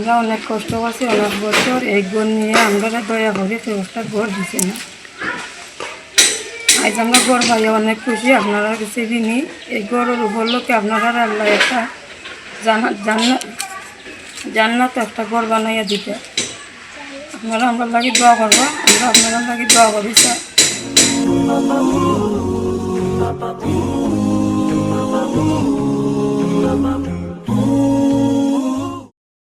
আমরা অনেক কষ্ট করছি, অনেক বছর এই ঘর নিয়ে আমরা দয়া করে একটা ঘর দিছি না। আজ আমরা ঘর পাই অনেক খুশি। আপনারা কাছে ঋণী। এই ঘরের উপলক্ষে আপনারা আল্লাহ একটা জান্নাত একটা ঘর বানাইয়া দিতে। আপনারা আমরা লাগি দোয়া করবো, আমরা আপনারা লাগি দোয়া করি স্যার।